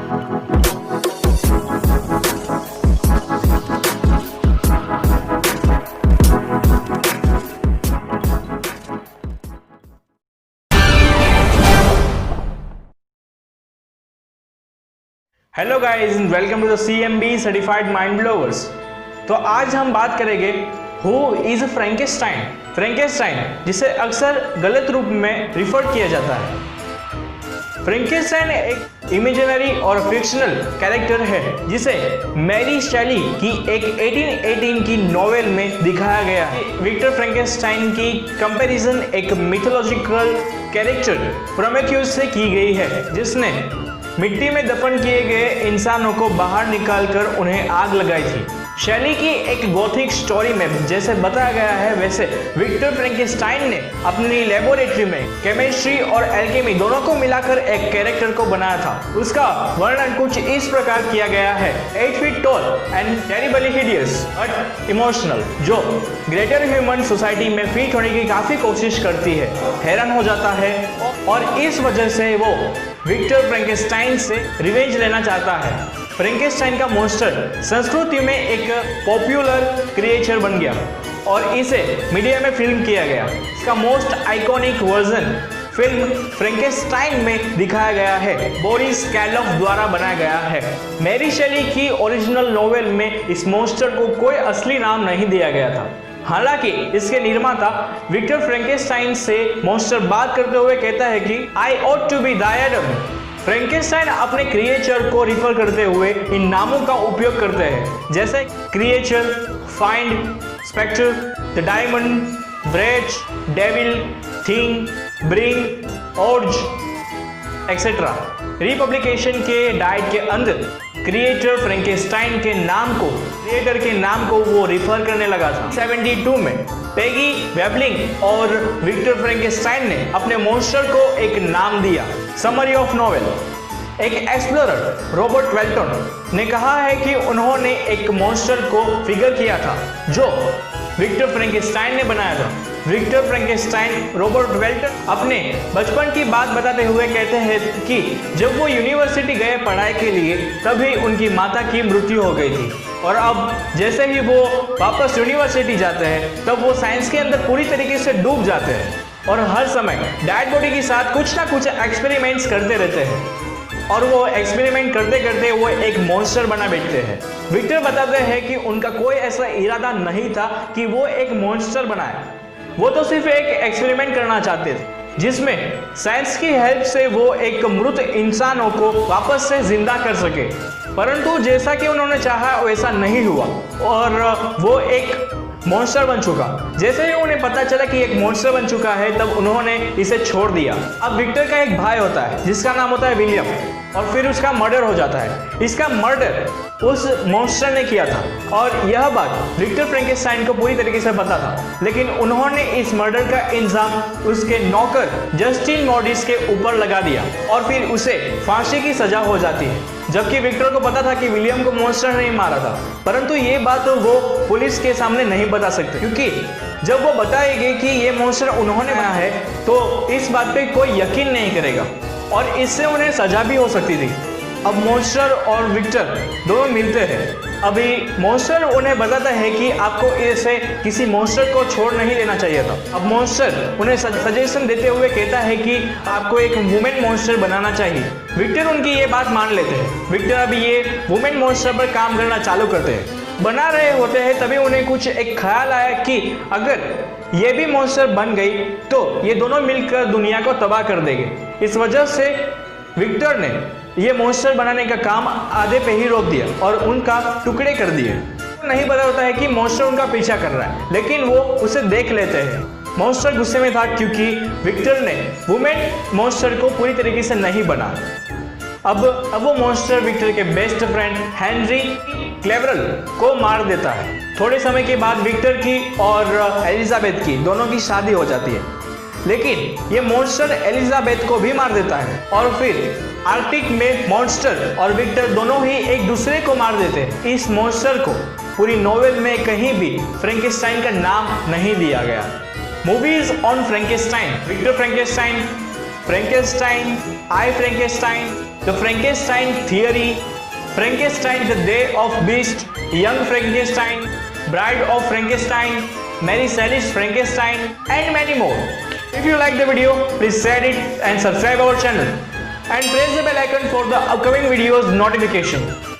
Hello guys, welcome to the CMB certified mind blowers. तो आज हम बात करेंगे हु इज फ्रैंकेनस्टाइन। फ्रैंकेनस्टाइन जिसे अक्सर गलत रूप में रिफर किया जाता है। फ्रैंकेनस्टाइन एक इमेजिनरी और फिक्शनल कैरेक्टर है जिसे मैरी शेली की एक 1818 की नॉवेल में दिखाया गया है। विक्टर फ्रैंकेनस्टाइन की कंपैरिजन एक मिथोलॉजिकल कैरेक्टर प्रोमेथेउस से की गई है, जिसने मिट्टी में दफन किए गए इंसानों को बाहर निकालकर उन्हें आग लगाई थी। शैली की एक गॉथिक स्टोरी में जैसे बताया गया है, वैसे विक्टर फ्रैंकेनस्टाइन ने अपनी लेबोरेटरी में केमिस्ट्री और एल्केमी दोनों को मिलाकर एक कैरेक्टर को बनाया था। उसका वर्णन कुछ इस प्रकार किया गया है: 8 feet tall and terribly hideous but emotional, जो ग्रेटर ह्यूमन सोसाइटी में फिट होने की काफी कोशिश करती है, हैरान हो जाता है और इस वजह से वो विक्टर फ्रैंकेनस्टाइन से रिवेंज लेना चाहता है। फ्रैंकेनस्टाइन का मॉन्स्टर संस्कृति में एक पॉपुलर क्रिएचर बन गया और इसे मीडिया में फिल्म किया गया। इसका most iconic version film Frankenstein में दिखाया गया है, बोरिस कार्लोफ द्वारा बनाया गया है। मैरी शेली की ओरिजिनल नॉवेल में इस मॉन्स्टर को कोई असली नाम नहीं दिया गया था। हालांकि इसके निर्माता विक्टर फ्रैंकेनस्टाइन से मॉन्स्टर बात करते हुए कहता है कि I ought to be the Adam. Frankenstein अपने क्रिएचर को रिफर करते हुए इन नामों का उपयोग करते हैं, जैसे creature, fiend, spectre, the daemon, wretch, devil, thing, being, ऑर्ज एक्सेट्रा। रिपब्लिकेशन के डाइट के अंदर क्रिएटर फ्रैंकेनस्टाइन के नाम को, क्रिएटर के नाम को वो रिफर करने लगा था। 72 में पेगी वेबलिंग और विक्टर फ्रैंकेनस्टाइन ने अपने मॉन्स्टर को एक नाम दिया। Summary of novel. एक एक्सप्लोरर रॉबर्ट वेल्टन ने कहा है कि उन्होंने एक मॉन्स्टर को फिगर किया था जो विक्टर फ्रैंकेनस्टाइन ने बनाया था। विक्टर फ्रैंकेनस्टाइन रॉबर्ट वेल्टन अपने बचपन की बात बताते हुए कहते हैं कि जब वो यूनिवर्सिटी गए पढ़ाई के लिए, तभी उनकी माता की मृत्यु हो गई थी और अब जैसे ही वो वापस यूनिवर्सिटी जाते हैं, तब वो साइंस के अंदर पूरी तरीके से डूब जाते हैं और हर समय डेड बॉडी के साथ कुछ ना कुछ एक्सपेरिमेंट्स करते रहते हैं और वो एक्सपेरिमेंट करते करते वो एक मॉन्स्टर बना बैठते हैं। विक्टर बताते हैं कि उनका कोई ऐसा इरादा नहीं था कि वो एक मॉन्स्टर बनाए, वो तो सिर्फ एक एक्सपेरिमेंट करना चाहते थे जिसमें साइंस की हेल्प से वो एक मृत इंसानों को वापस से जिंदा कर सके। परंतु जैसा कि उन्होंने चाहा वैसा नहीं हुआ और वो एक मॉन्स्टर बन चुका। जैसे ही उन्हें पता चला कि एक मॉन्स्टर बन चुका है, तब उन्होंने इसे छोड़ दिया। अब विक्टर का एक भाई होता है जिसका नाम होता है विलियम और फिर उसका मर्डर हो जाता है। इसका मर्डर उस मॉन्स्टर ने किया था और यह बात विक्टर फ्रैंकेनस्टाइन को पूरी तरीके से पता था, लेकिन उन्होंने इस मर्डर का इल्जाम उसके नौकर जस्टिन मॉरिस के ऊपर लगा दिया और फिर उसे फांसी की सजा हो जाती है। जबकि विक्टर को पता था कि विलियम को मॉन्स्टर नहीं मारा था, परंतु ये बात वो पुलिस के सामने नहीं बता सकते, क्योंकि जब वो बताएंगे कि ये मॉन्स्टर उन्होंने बनाया है तो इस बात पे कोई यकीन नहीं करेगा और इससे उन्हें सजा भी हो सकती थी। अब मॉन्स्टर और विक्टर दोनों मिलते हैं। अभी मॉन्स्टर उन्हें बताता है कि आपको इसे किसी मॉन्स्टर को छोड़ नहीं लेना चाहिए था। अब मॉन्स्टर उन्हें सजेशन देते हुए कहता है कि आपको एक वुमेन मॉन्स्टर बनाना चाहिए। विक्टर उनकी ये बात मान लेते हैं। विक्टर अभी ये वुमेन मॉन्स्टर पर काम करना चालू करते हैं। बना रहे होते हैं, तभी उन्हें कुछ एक ख्याल आया कि अगर ये भी मॉन्स्टर बन गई तो ये दोनों मिलकर दुनिया को तबाह कर देंगे। इस वजह से विक्टर ने ये मॉन्स्टर बनाने का काम आधे पे ही रोक दिया और उनका टुकड़े कर दिए। नहीं पता होता है कि मॉन्स्टर उनका पीछा कर रहा है, लेकिन वो उसे देख लेते हैं। मॉन्स्टर गुस्से में था क्योंकि विक्टर ने वुमेन मॉन्स्टर को पूरी तरीके से नहीं बना। अब वो मॉन्स्टर विक्टर के बेस्ट फ्रेंड हेनरी क्लेवरल को मार देता है। थोड़े समय के बाद विक्टर की और एलिजाबेथ की दोनों की शादी हो जाती है, लेकिन ये मॉन्स्टर एलिजाबेथ को भी मार देता है और फिर आर्कटिक में मॉन्स्टर और विक्टर दोनों ही एक दूसरे को मार देते हैं। इस मॉन्स्टर को पूरी नॉवेल में कहीं भी फ्रैंकेनस्टाइन का नाम नहीं दिया गया। Movies on Frankenstein: Victor Frankenstein, Frankenstein, I Frankenstein, The Frankenstein Theory, Frankenstein The Day of Beast, Young Frankenstein, Bride of Frankenstein, Mary Shelley's Frankenstein, and many more. If you like the video, please share it and subscribe our channel and press the bell icon for the upcoming videos notification.